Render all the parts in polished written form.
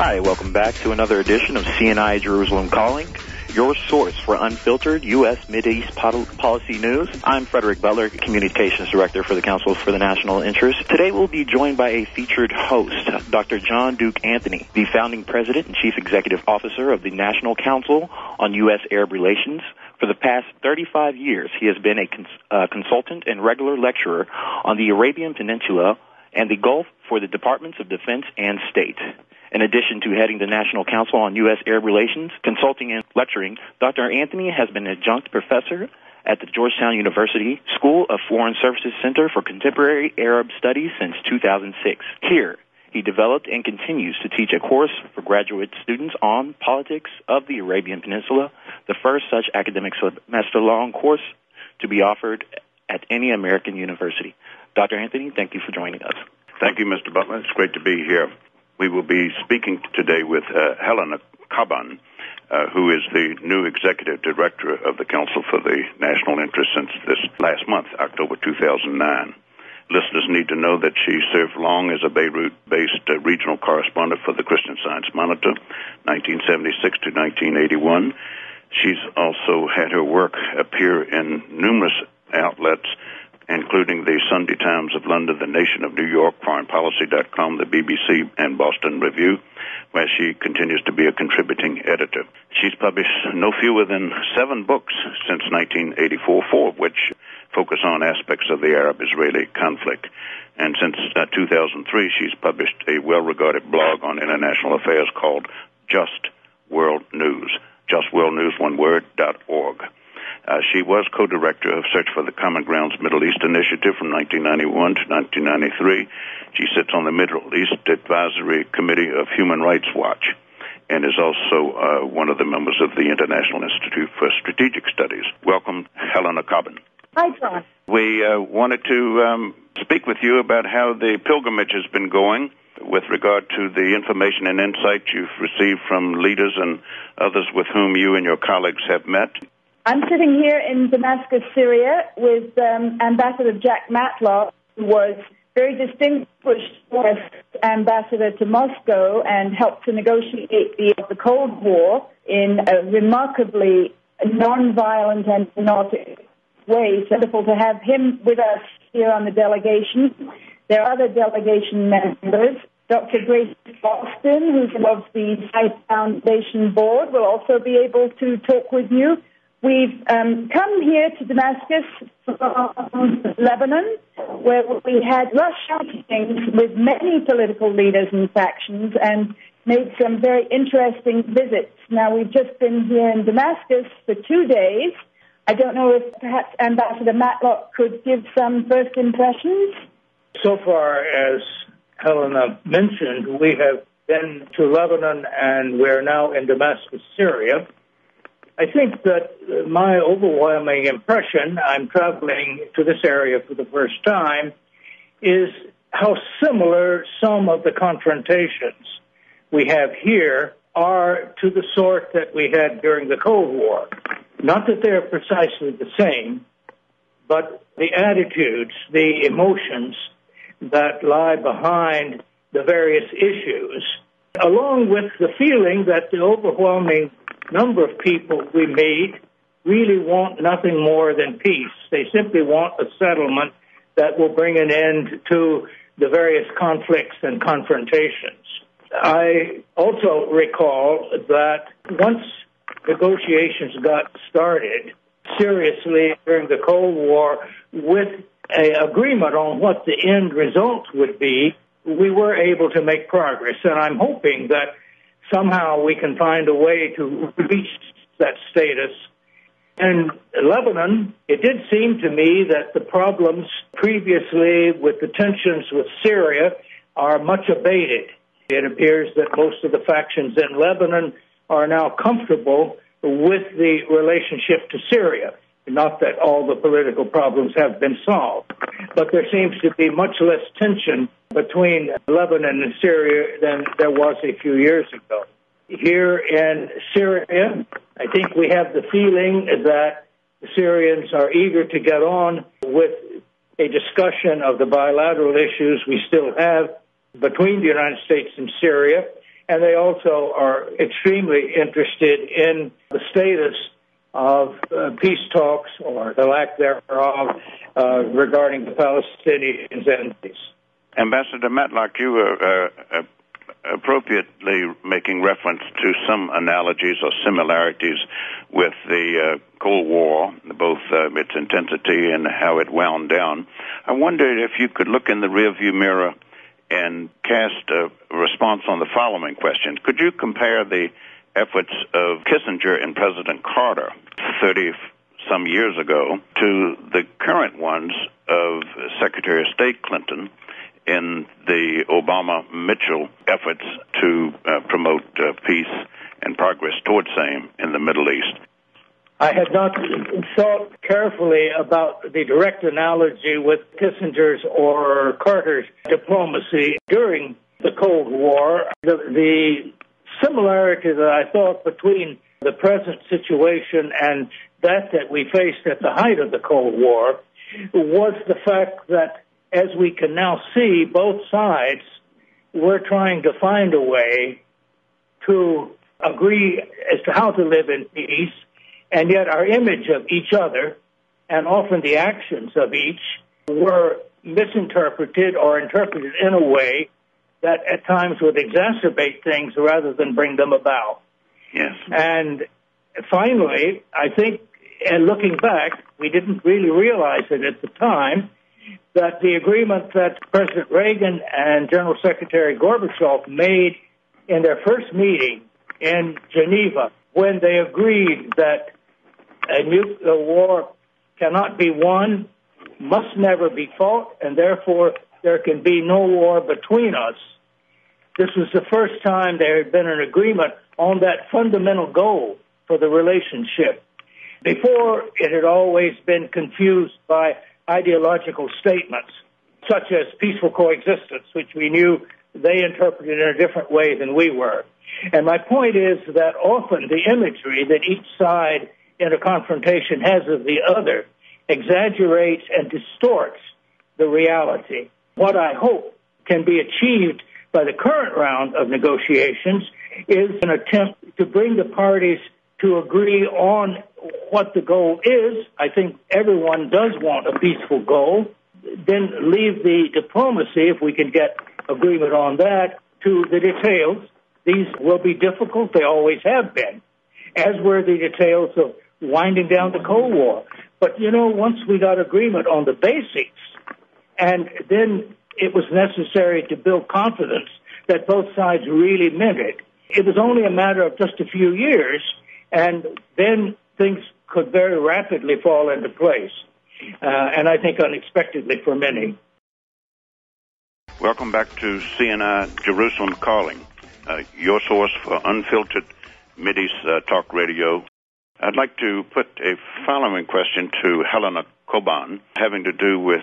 Hi, welcome back to another edition of CNI Jerusalem Calling, your source for unfiltered U.S. Mideast policy news. I'm Frederick Butler, Communications Director for the Council for the National Interest. Today we'll be joined by a featured host, Dr. John Duke Anthony, the founding president and chief executive officer of the National Council on U.S.-Arab Relations. For the past 35 years, he has been a consultant and regular lecturer on the Arabian Peninsula and the Gulf for the Departments of Defense and State. In addition to heading the National Council on U.S.-Arab Relations, consulting and lecturing, Dr. Anthony has been an adjunct professor at the Georgetown University School of Foreign Services Center for Contemporary Arab Studies since 2006. Here, he developed and continues to teach a course for graduate students on politics of the Arabian Peninsula, the first such academic semester-long course to be offered at any American university. Dr. Anthony, thank you for joining us. Thank you, Mr. Butler. It's great to be here. We will be speaking today with Helena Caban, who is the new executive director of the Council for the National Interest since this last month, October 2009. Listeners need to know that she served long as a Beirut-based regional correspondent for the Christian Science Monitor, 1976 to 1981. She's also had her work appear in numerous outlets, including the Sunday Times of London, the Nation of New York, ForeignPolicy.com, the BBC, and Boston Review, where she continues to be a contributing editor. She's published no fewer than 7 books since 1984, 4 of which focus on aspects of the Arab-Israeli conflict. And since 2003, she's published a well-regarded blog on international affairs called Just World News, justworldnews, one word, .org. She was co-director of Search for the Common Ground's Middle East Initiative from 1991 to 1993. She sits on the Middle East Advisory Committee of Human Rights Watch and is also one of the members of the International Institute for Strategic Studies. Welcome, Helena Caban. Hi, John. We wanted to speak with you about how the pilgrimage has been going with regard to the information and insight you've received from leaders and others with whom you and your colleagues have met. I'm sitting here in Damascus, Syria, with Ambassador Jack Matlock, who was very distinguished as ambassador to Moscow and helped to negotiate the Cold War in a remarkably non-violent and hypnotic way. It's wonderful to have him with us here on the delegation. There are other delegation members. Dr. Grace Boston, who's of the Site Foundation Board, will also be able to talk with you. We've come here to Damascus from Lebanon, where we had rush meetings with many political leaders and factions and made some very interesting visits. Now, we've just been here in Damascus for 2 days. I don't know if perhaps Ambassador Matlock could give some first impressions. So far, as Helena mentioned, we have been to Lebanon and we're now in Damascus, Syria. I think that my overwhelming impression, I'm traveling to this area for the first time, is how similar some of the confrontations we have here are to the sort that we had during the Cold War. Not that they're precisely the same, but the attitudes, the emotions that lie behind the various issues, along with the feeling that the overwhelming number of people we meet really want nothing more than peace. They simply want a settlement that will bring an end to the various conflicts and confrontations. I also recall that once negotiations got started seriously during the Cold War with an agreement on what the end result would be, we were able to make progress. And I'm hoping that somehow we can find a way to reach that status. In Lebanon, it did seem to me that the problems previously with the tensions with Syria are much abated. It appears that most of the factions in Lebanon are now comfortable with the relationship to Syria. Not that all the political problems have been solved, but there seems to be much less tension between Lebanon and Syria than there was a few years ago. Here in Syria, I think we have the feeling that the Syrians are eager to get on with a discussion of the bilateral issues we still have between the United States and Syria, and they also are extremely interested in the status of peace talks or the lack thereof regarding the Palestinians and peace. Ambassador Matlock, you were appropriately making reference to some analogies or similarities with the Cold War, both its intensity and how it wound down. I wondered if you could look in the rearview mirror and cast a response on the following question. Could you compare the efforts of Kissinger and President Carter 30-some years ago to the current ones of Secretary of State Clinton in the Obama-Mitchell efforts to promote peace and progress towards same in the Middle East? I had not thought carefully about the direct analogy with Kissinger's or Carter's diplomacy during the Cold War. The similarity that I thought between the present situation and that we faced at the height of the Cold War was the fact that, as we can now see, both sides were trying to find a way to agree as to how to live in peace, and yet our image of each other, and often the actions of each, were misinterpreted or interpreted in a way that at times would exacerbate things rather than bring them about. Yes. And finally, I think, and looking back, we didn't really realize it at the time, that the agreement that President Reagan and General Secretary Gorbachev made in their first meeting in Geneva, when they agreed that a nuclear war cannot be won, must never be fought, and therefore there can be no war between us. This was the first time there had been an agreement on that fundamental goal for the relationship. Before, it had always been confused by ideological statements, such as peaceful coexistence, which we knew they interpreted in a different way than we were. And my point is that often the imagery that each side in a confrontation has of the other exaggerates and distorts the reality. What I hope can be achieved by the current round of negotiations is an attempt to bring the parties to agree on what the goal is. I think everyone does want a peaceful goal. Then leave the diplomacy, if we can get agreement on that, to the details. These will be difficult. They always have been, as were the details of winding down the Cold War. But, once we got agreement on the basics, and then it was necessary to build confidence that both sides really meant it, it was only a matter of just a few years, and then things could very rapidly fall into place, and I think unexpectedly for many. Welcome back to CNI Jerusalem Calling, your source for unfiltered Mideast talk radio. I'd like to put a following question to Helena Coban, having to do with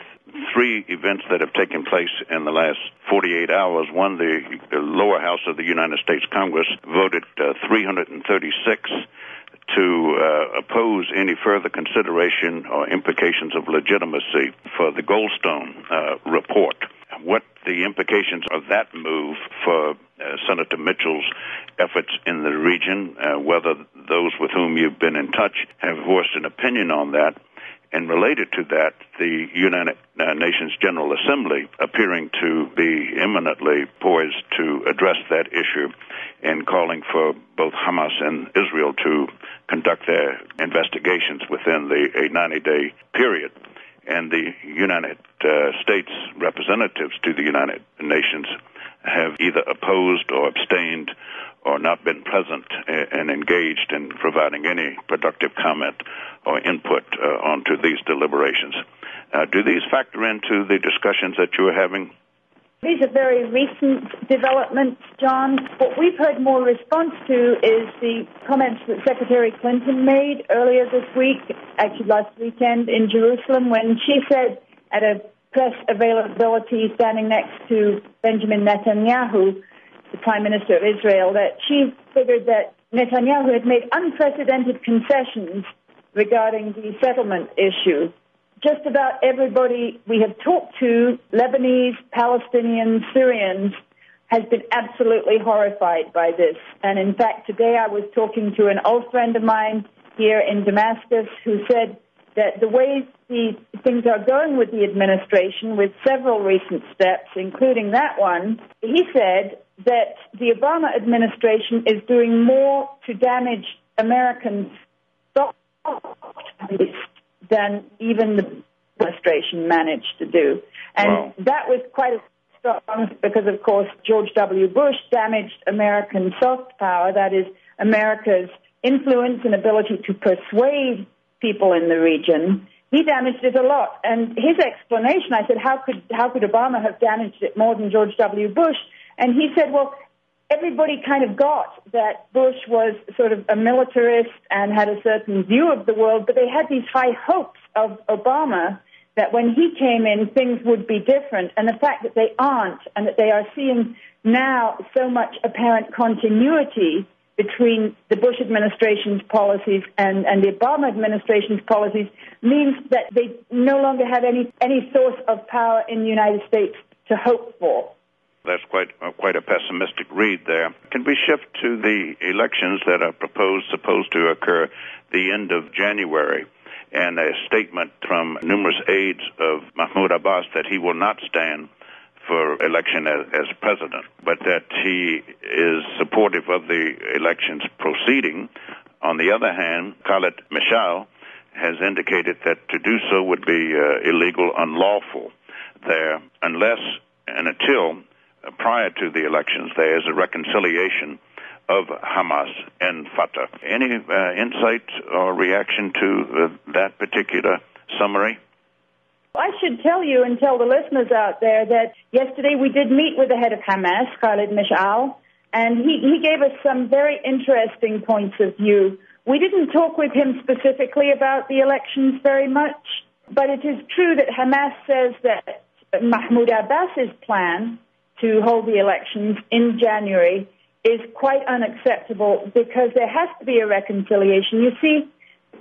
three events that have taken place in the last 48 hours. One, the lower house of the United States Congress voted 336 to oppose any further consideration or implications of legitimacy for the Goldstone report. What the implications of that move for Senator Mitchell's efforts in the region, whether those with whom you've been in touch have voiced an opinion on that. And related to that, the United Nations General Assembly appearing to be imminently poised to address that issue and calling for both Hamas and Israel to conduct their investigations within a 90-day period. And the United States representatives to the United Nations have either opposed or abstained or not been present and engaged in providing any productive comment or input onto these deliberations. Do these factor into the discussions that you are having? These are very recent developments, John. What we've heard more response to is the comments that Secretary Clinton made earlier this week, actually last weekend in Jerusalem, when she said at a press availability standing next to Benjamin Netanyahu, the Prime Minister of Israel, that she figured that Netanyahu had made unprecedented concessions regarding the settlement issue. Just about everybody we have talked to, Lebanese, Palestinians, Syrians, has been absolutely horrified by this. And in fact, today I was talking to an old friend of mine here in Damascus who said that the way things are going with the administration, with several recent steps, including that one, he said that the Obama administration is doing more to damage Americans' than even the administration managed to do. And that was quite a strong, because, of course, George W. Bush damaged American soft power, that is, America's influence and ability to persuade people in the region. He damaged it a lot. And his explanation, I said, how could Obama have damaged it more than George W. Bush? And he said, well, everybody kind of got that Bush was sort of a militarist and had a certain view of the world, but they had these high hopes of Obama that when he came in, things would be different. And the fact that they aren't, and that they are seeing now so much apparent continuity between the Bush administration's policies and the Obama administration's policies, means that they no longer have any source of power in the United States to hope for. That's quite a pessimistic read there. Can we shift to the elections that are supposed to occur the end of January, and a statement from numerous aides of Mahmoud Abbas that he will not stand for election as president, but that he is supportive of the elections proceeding. On the other hand, Khalid Mashal has indicated that to do so would be illegal, unlawful there, unless and until prior to the elections there is a reconciliation of Hamas and Fatah. Any insight or reaction to that particular summary? I should tell you and tell the listeners out there that yesterday we did meet with the head of Hamas, Khalid Mashal, and he gave us some very interesting points of view. We didn't talk with him specifically about the elections very much, but it is true that Hamas says that Mahmoud Abbas's plan to hold the elections in January is quite unacceptable because there has to be a reconciliation. You see,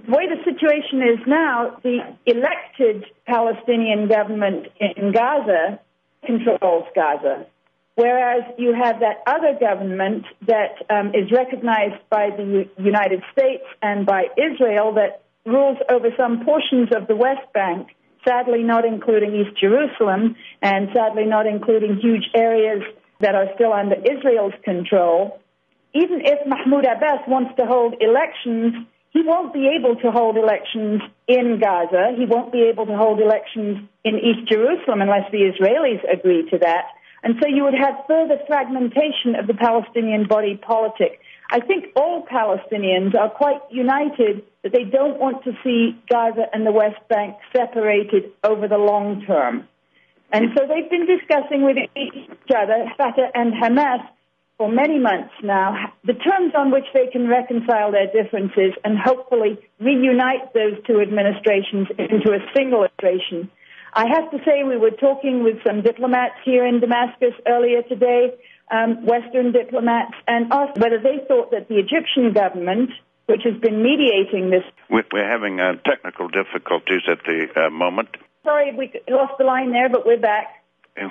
the way the situation is now, the elected Palestinian government in Gaza controls Gaza, whereas you have that other government that is recognized by the United States and by Israel that rules over some portions of the West Bank, sadly not including East Jerusalem, and sadly not including huge areas that are still under Israel's control. Even if Mahmoud Abbas wants to hold elections, he won't be able to hold elections in Gaza. He won't be able to hold elections in East Jerusalem unless the Israelis agree to that. And so you would have further fragmentation of the Palestinian body politic. I think all Palestinians are quite united that they don't want to see Gaza and the West Bank separated over the long term. And so they've been discussing with each other, Fatah and Hamas, for many months now, the terms on which they can reconcile their differences and hopefully reunite those two administrations into a single administration. I have to say we were talking with some diplomats here in Damascus earlier today, Western diplomats, and asked whether they thought that the Egyptian government, which has been mediating this... We're having technical difficulties at the moment. Sorry, we lost the line there, but we're back.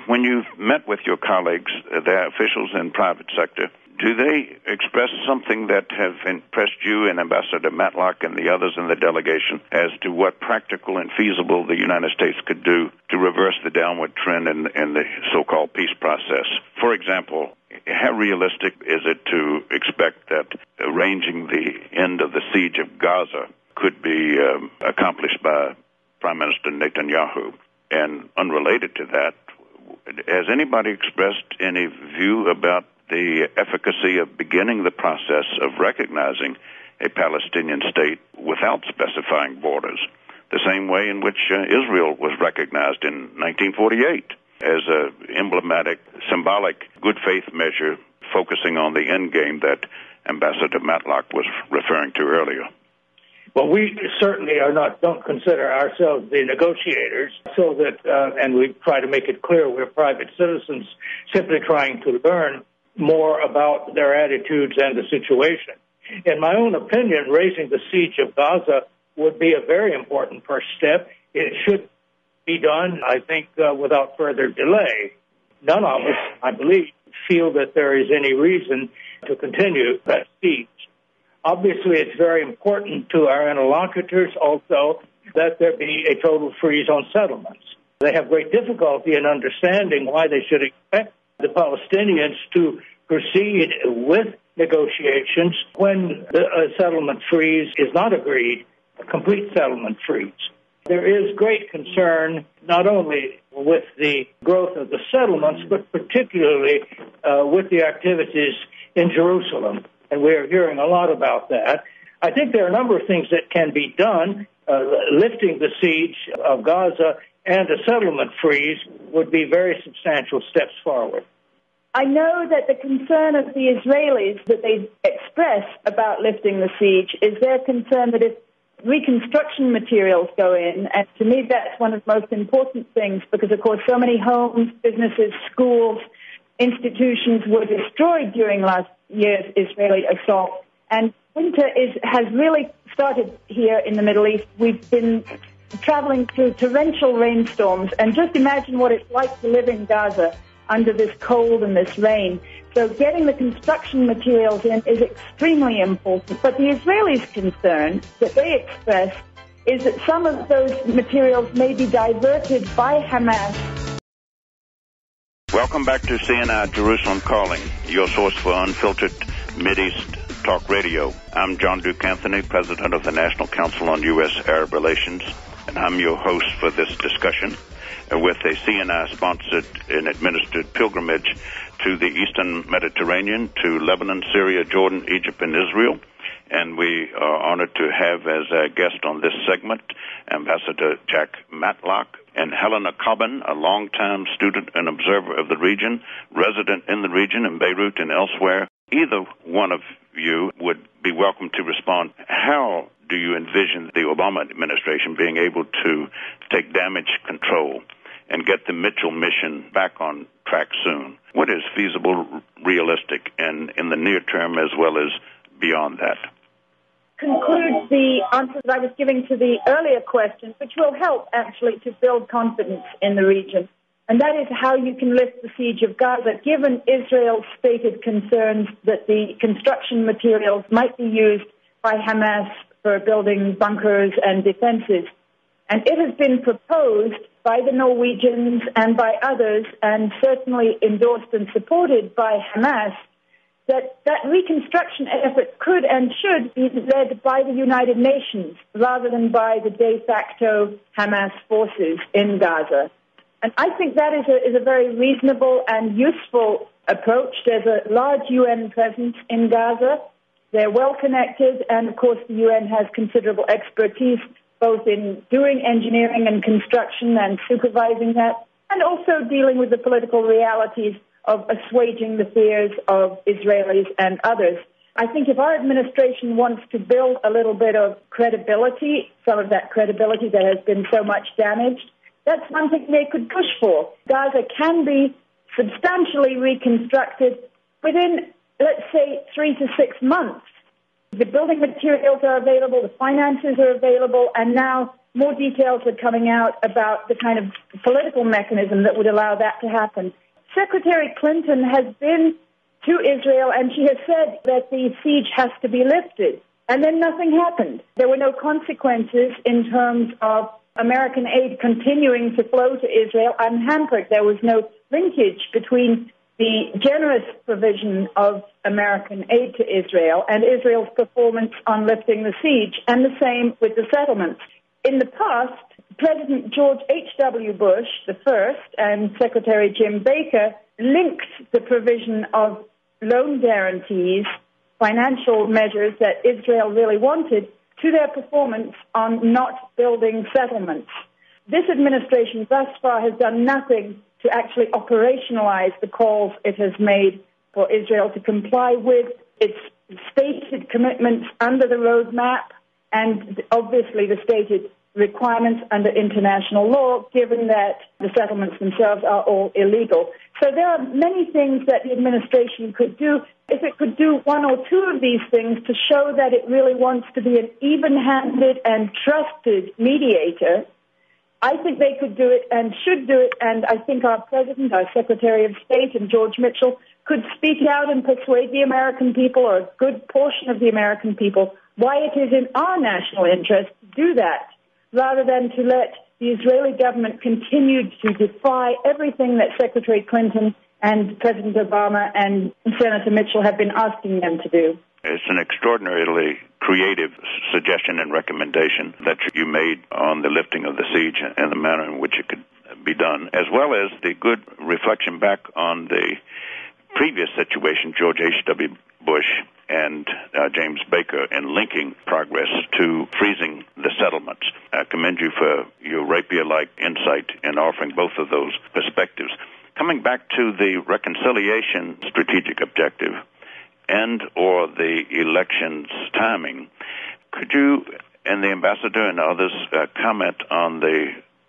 When you've met with your colleagues, their officials in private sector, do they express something that have impressed you and Ambassador Matlock and the others in the delegation as to what practical and feasible the United States could do to reverse the downward trend in the so-called peace process? For example, how realistic is it to expect that arranging the end of the siege of Gaza could be accomplished by Prime Minister Netanyahu? And unrelated to that, has anybody expressed any view about the efficacy of beginning the process of recognizing a Palestinian state without specifying borders, the same way in which Israel was recognized in 1948 as an emblematic, symbolic, good faith measure focusing on the end game that Ambassador Matlock was referring to earlier? Well, we certainly don't consider ourselves the negotiators, so that, and we try to make it clear we're private citizens simply trying to learn more about their attitudes and the situation. In my own opinion, raising the siege of Gaza would be a very important first step. It should be done, I think, without further delay. None of us, I believe, feel that there is any reason to continue that siege. Obviously, it's very important to our interlocutors also that there be a total freeze on settlements. They have great difficulty in understanding why they should expect the Palestinians to proceed with negotiations when a settlement freeze is not agreed, a complete settlement freeze. There is great concern not only with the growth of the settlements, but particularly with the activities in Jerusalem. And we're hearing a lot about that. I think there are a number of things that can be done. Lifting the siege of Gaza and a settlement freeze would be very substantial steps forward. I know that the concern of the Israelis that they express about lifting the siege is their concern that if reconstruction materials go in, and to me that's one of the most important things because, of course, so many homes, businesses, schools, institutions were destroyed during last year's Israeli assault. And winter has really started here in the Middle East. We've been traveling through torrential rainstorms, and just imagine what it's like to live in Gaza under this cold and this rain. So getting the construction materials in is extremely important. But the Israelis' concern that they express is that some of those materials may be diverted by Hamas. Welcome back to CNI Jerusalem Calling, your source for unfiltered Mideast Talk Radio. I'm John Duke Anthony, President of the National Council on U.S.-Arab Relations, and I'm your host for this discussion with a CNI-sponsored and administered pilgrimage to the Eastern Mediterranean, to Lebanon, Syria, Jordan, Egypt, and Israel. And we are honored to have as a guest on this segment Ambassador Jack Matlock and Helena Cobban, a longtime student and observer of the region, resident in the region in Beirut and elsewhere. Either one of you would be welcome to respond. How do you envision the Obama administration being able to take damage control and get the Mitchell mission back on track soon? What is feasible, realistic, and in the near term as well as beyond that? Conclude the answers I was giving to the earlier questions, which will help actually to build confidence in the region. And that is how you can lift the siege of Gaza, given Israel's stated concerns that the construction materials might be used by Hamas for building bunkers and defenses. And it has been proposed by the Norwegians and by others, and certainly endorsed and supported by Hamas, that reconstruction effort could and should be led by the United Nations rather than by the de facto Hamas forces in Gaza. And I think that is a very reasonable and useful approach. There's a large UN presence in Gaza. They're well connected, and of course the UN has considerable expertise both in doing engineering and construction and supervising that, and also dealing with the political realities of assuaging the fears of Israelis and others. I think if our administration wants to build a little bit of credibility, some of that credibility that has been so much damaged, that's one thing they could push for. Gaza can be substantially reconstructed within, let's say, 3 to 6 months. The building materials are available, the finances are available, and now more details are coming out about the kind of political mechanism that would allow that to happen. Secretary Clinton has been to Israel, and she has said that the siege has to be lifted. And then nothing happened. There were no consequences in terms of American aid continuing to flow to Israel unhampered. There was no linkage between the generous provision of American aid to Israel and Israel's performance on lifting the siege, and the same with the settlements. In the past, President George H.W. Bush, the first, and Secretary Jim Baker linked the provision of loan guarantees, financial measures that Israel really wanted, to their performance on not building settlements. This administration thus far has done nothing to actually operationalize the calls it has made for Israel to comply with its stated commitments under the roadmap and obviously the stated requirements under international law, given that the settlements themselves are all illegal. So there are many things that the administration could do. If it could do one or two of these things to show that it really wants to be an even-handed and trusted mediator, I think they could do it and should do it, and I think our President, our Secretary of State, and George Mitchell could speak out and persuade the American people, or a good portion of the American people, why it is in our national interest to do that, rather than to let the Israeli government continue to defy everything that Secretary Clinton and President Obama and Senator Mitchell have been asking them to do. It's an extraordinarily creative suggestion and recommendation that you made on the lifting of the siege and the manner in which it could be done, as well as the good reflection back on the previous situation, George H.W. Bush and James Baker, in linking progress to freezing the settlements. I commend you for your rapier-like insight in offering both of those perspectives. Coming back to the reconciliation strategic objective and or the election's timing, could you and the ambassador and others comment on the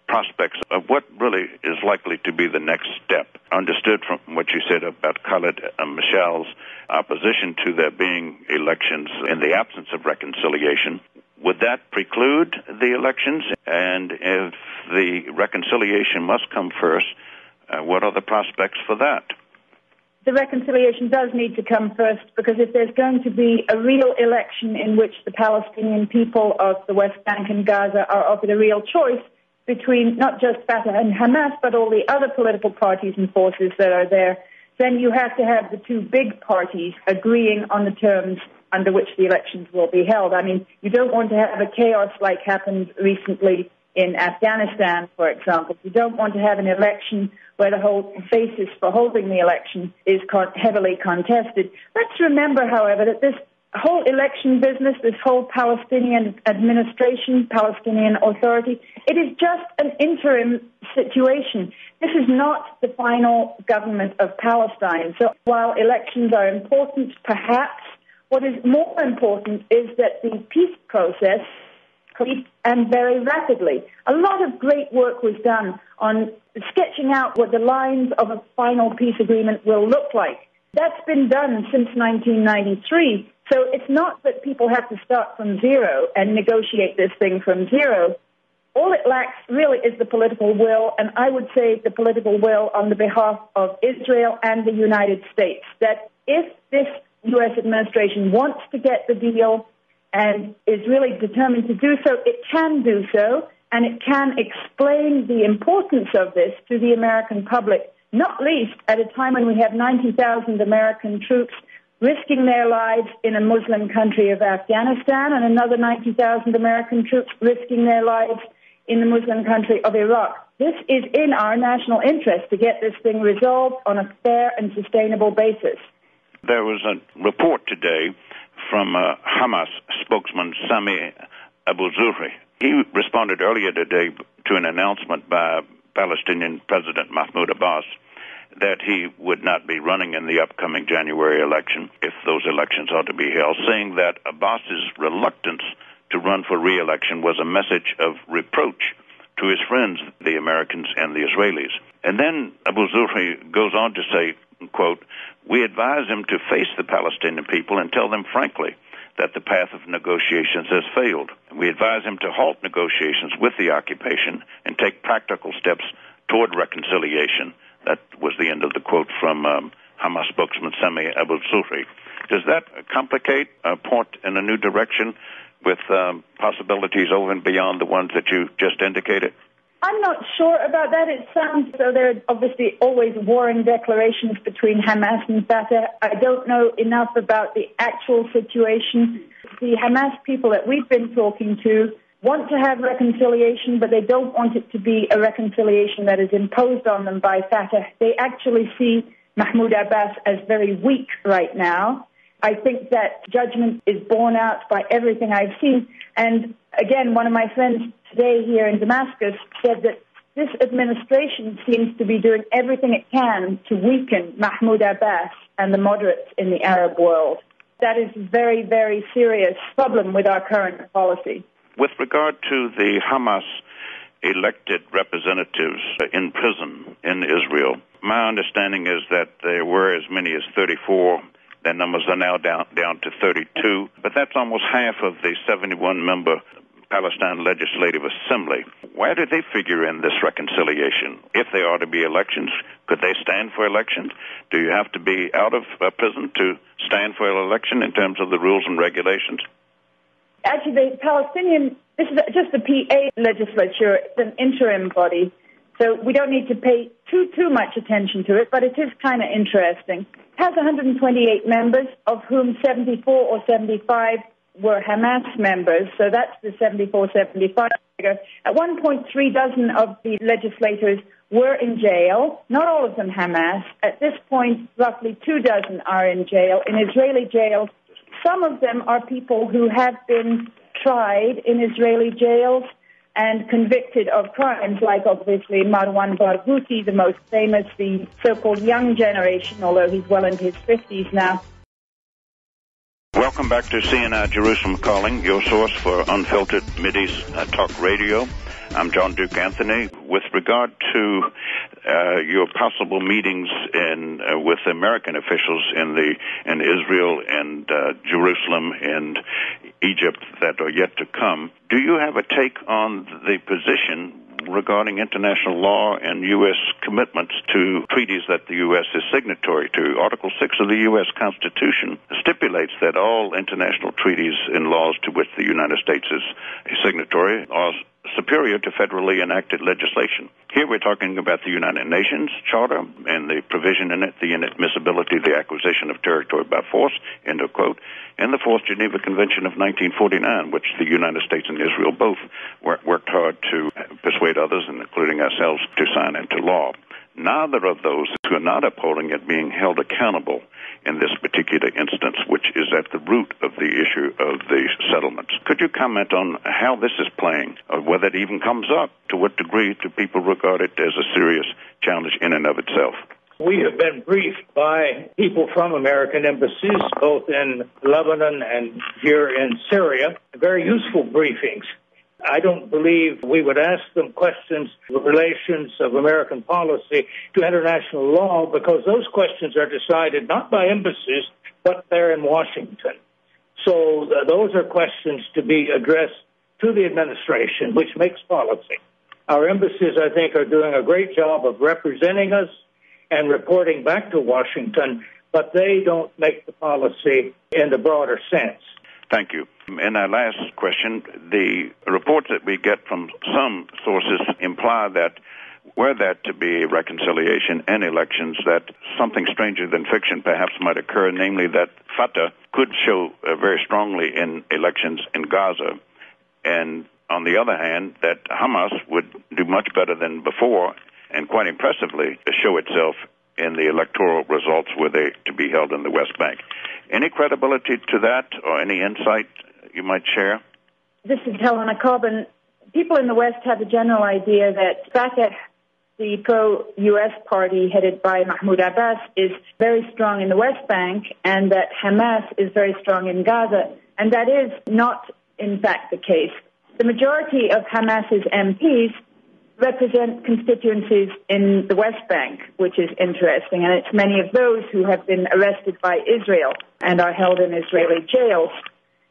prospects of what really is likely to be the next step? Understood from what you said about Khalid Mashal's opposition to there being elections in the absence of reconciliation, would that preclude the elections? And if the reconciliation must come first, what are the prospects for that? The reconciliation does need to come first, because if there's going to be a real election in which the Palestinian people of the West Bank and Gaza are offered a real choice between not just Fatah and Hamas, but all the other political parties and forces that are there, then you have to have the two big parties agreeing on the terms under which the elections will be held. I mean, you don't want to have a chaos like happened recently in Afghanistan, for example. You don't want to have an election where the whole basis for holding the election is heavily contested. Let's remember, however, that this whole election business, this whole Palestinian administration, Palestinian Authority, it is just an interim situation. This is not the final government of Palestine. So while elections are important, perhaps, what is more important is that the peace process complete and very rapidly. A lot of great work was done on sketching out what the lines of a final peace agreement will look like. That's been done since 1993. So it's not that people have to start from zero and negotiate this thing from zero. All it lacks really is the political will, and I would say the political will on the behalf of Israel and the United States, that if this U.S. administration wants to get the deal and is really determined to do so, it can do so, and it can explain the importance of this to the American public, not least at a time when we have 90,000 American troops risking their lives in a Muslim country of Afghanistan and another 90,000 American troops risking their lives in the Muslim country of Iraq. This is in our national interest to get this thing resolved on a fair and sustainable basis. There was a report today from Hamas spokesman Sami Abu Zuhri. He responded earlier today to an announcement by Palestinian President Mahmoud Abbas that he would not be running in the upcoming January election if those elections are to be held, saying that Abbas's reluctance to run for re-election was a message of reproach to his friends, the Americans and the Israelis. And then Abu Zuhri goes on to say, quote, "We advise him to face the Palestinian people and tell them frankly that the path of negotiations has failed. We advise him to halt negotiations with the occupation and take practical steps toward reconciliation." That was the end of the quote from Hamas spokesman Sami Abu Zuhri. Does that complicate a point in a new direction with possibilities over and beyond the ones that you just indicated? I'm not sure about that. It sounds so there are obviously always warring declarations between Hamas and Fatah. I don't know enough about the actual situation. The Hamas people that we've been talking to want to have reconciliation, but they don't want it to be a reconciliation that is imposed on them by Fatah. They actually see Mahmoud Abbas as very weak right now. I think that judgment is borne out by everything I've seen. And again, one of my friends today here in Damascus said that this administration seems to be doing everything it can to weaken Mahmoud Abbas and the moderates in the Arab world. That is a very, very serious problem with our current policy. With regard to the Hamas elected representatives in prison in Israel, my understanding is that there were as many as 34. Their numbers are now down to 32, but that's almost half of the 71-member Palestine Legislative Assembly. Where do they figure in this reconciliation? If there are to be elections, could they stand for elections? Do you have to be out of prison to stand for an election in terms of the rules and regulations? Actually, the Palestinian, this is just the PA legislature, it's an interim body, so we don't need to pay too much attention to it, but it is kind of interesting. It has 128 members, of whom 74 or 75 were Hamas members, so that's the 74-75 figure. At 1.3 dozen of the legislators were in jail, not all of them Hamas. At this point, roughly 2 dozen are in jail, in Israeli jails. Some of them are people who have been tried in Israeli jails and convicted of crimes, like obviously Marwan Barghouti, the most famous, the so-called young generation, although he's well into his 50s now. Welcome back to CNI Jerusalem Calling, your source for unfiltered Mideast talk radio. I'm John Duke Anthony. With regard to your possible meetings with American officials in Israel and Jerusalem and Egypt that are yet to come, do you have a take on the position regarding international law and U.S. commitments to treaties that the U.S. is signatory to? Article 6 of the U.S. Constitution stipulates that all international treaties and laws to which the United States is a signatory are superior to federally enacted legislation. Here we're talking about the United Nations Charter and the provision in it, the inadmissibility of the acquisition of territory by force, end of quote, and the Fourth Geneva Convention of 1949, which the United States and Israel both worked hard to persuade others, including ourselves, to sign into law. Neither of those who are not upholding it being held accountable in this particular instance, which is at the root of the issue of the settlements. Could you comment on how this is playing, or whether it even comes up? To what degree do people regard it as a serious challenge in and of itself? We have been briefed by people from American embassies, both in Lebanon and here in Syria, very useful briefings. I don't believe we would ask them questions of relations of American policy to international law, because those questions are decided not by embassies, but they're in Washington. So those are questions to be addressed to the administration, which makes policy. Our embassies, I think, are doing a great job of representing us and reporting back to Washington, but they don't make the policy in the broader sense. Thank you. And our last question, the reports that we get from some sources imply that were that to be a reconciliation and elections, that something stranger than fiction perhaps might occur, namely that Fatah could show very strongly in elections in Gaza, and on the other hand, that Hamas would do much better than before and quite impressively show itself in the electoral results were they to be held in the West Bank. Any credibility to that, or any insight you might share? This is Helena Cobbin. People in the West have a general idea that Fatah, the pro-U.S. party headed by Mahmoud Abbas, is very strong in the West Bank, and that Hamas is very strong in Gaza. And that is not, in fact, the case. The majority of Hamas's MPs represent constituencies in the West Bank, which is interesting, and it's many of those who have been arrested by Israel and are held in Israeli jails.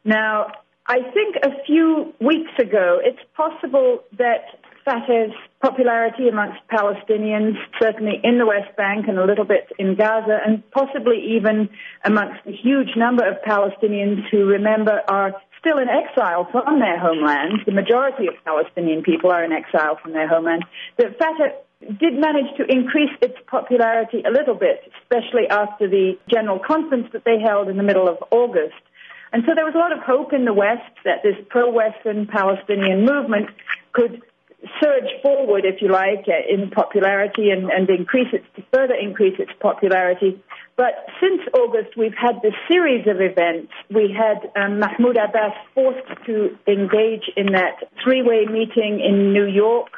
Now, I think a few weeks ago, it's possible that Fatah's popularity amongst Palestinians, certainly in the West Bank and a little bit in Gaza, and possibly even amongst the huge number of Palestinians who, remember, are still in exile from their homeland. The majority of Palestinian people are in exile from their homeland. That Fatah did manage to increase its popularity a little bit, especially after the general conference that they held in the middle of August. And so there was a lot of hope in the West that this pro-Western Palestinian movement could surge forward, if you like, in popularity and further increase its popularity. But since August, we've had this series of events. We had Mahmoud Abbas forced to engage in that three-way meeting in New York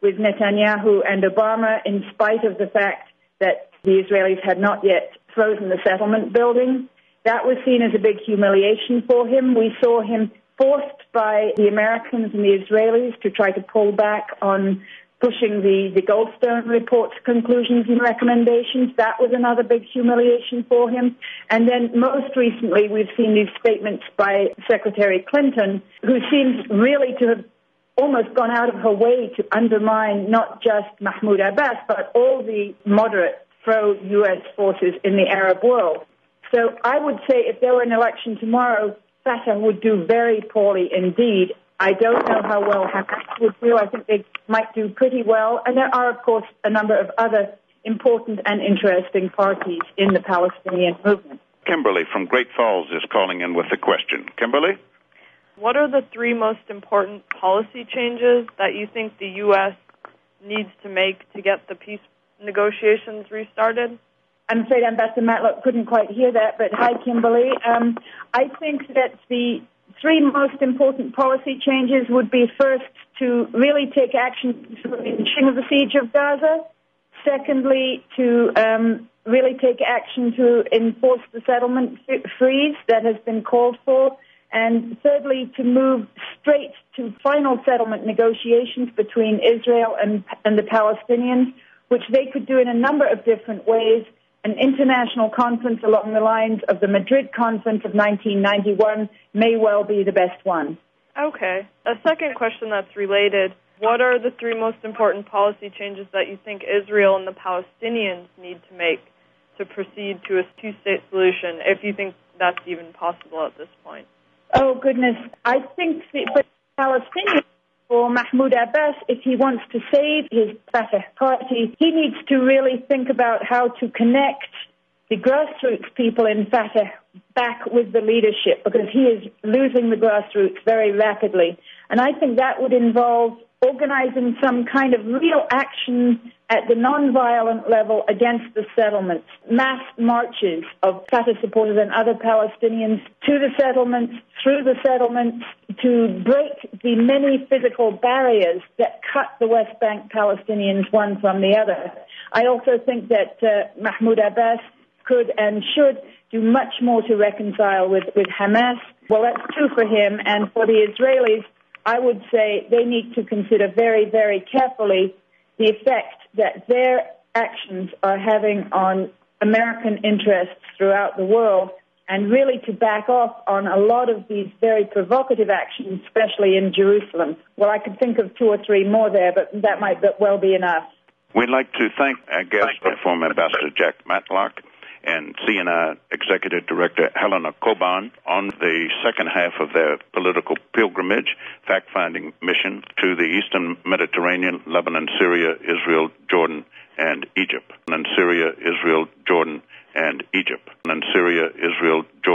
with Netanyahu and Obama, in spite of the fact that the Israelis had not yet frozen the settlement building. That was seen as a big humiliation for him. We saw him forced by the Americans and the Israelis to try to pull back on pushing the Goldstone report's conclusions and recommendations. That was another big humiliation for him. And then most recently, we've seen these statements by Secretary Clinton, who seems really to have almost gone out of her way to undermine not just Mahmoud Abbas, but all the moderate pro-U.S. forces in the Arab world. So I would say if there were an election tomorrow, Fatah would do very poorly indeed. I don't know how well Hamas would do. I think they might do pretty well. And there are, of course, a number of other important and interesting parties in the Palestinian movement. Kimberly from Great Falls is calling in with a question. Kimberly? What are the three most important policy changes that you think the U.S. needs to make to get the peace negotiations restarted? I'm afraid Ambassador Matlock couldn't quite hear that, but hi, Kimberly. I think that the three most important policy changes would be first to really take action to the ending of the siege of Gaza. Secondly, to really take action to enforce the settlement freeze that has been called for. And thirdly, to move straight to final settlement negotiations between Israel and the Palestinians, which they could do in a number of different ways. An international conference along the lines of the Madrid Conference of 1991 may well be the best one. Okay. A second question that's related. What are the three most important policy changes that you think Israel and the Palestinians need to make to proceed to a two-state solution, if you think that's even possible at this point? Oh, goodness. I think for the Palestinians, for Mahmoud Abbas, if he wants to save his Fatah party, he needs to really think about how to connect the grassroots people in Fatah back with the leadership, because he is losing the grassroots very rapidly. And I think that would involve organizing some kind of real action at the nonviolent level against the settlements, mass marches of Fatah supporters and other Palestinians to the settlements, through the settlements, to break the many physical barriers that cut the West Bank Palestinians one from the other. I also think that Mahmoud Abbas could and should do much more to reconcile with Hamas. Well, that's true for him. And for the Israelis, I would say they need to consider very, very carefully the effect that their actions are having on American interests throughout the world, and really to back off on a lot of these very provocative actions, especially in Jerusalem. Well, I could think of two or three more there, but that might well be enough. We'd like to thank our guest, former Ambassador Jack Matlock, and CNI Executive Director Helena Coban on the second half of their political pilgrimage, fact-finding mission to the Eastern Mediterranean, Lebanon, Syria, Israel, Jordan, and Egypt. And Syria, Israel, Jordan, and Egypt. And Syria, Israel, Jordan.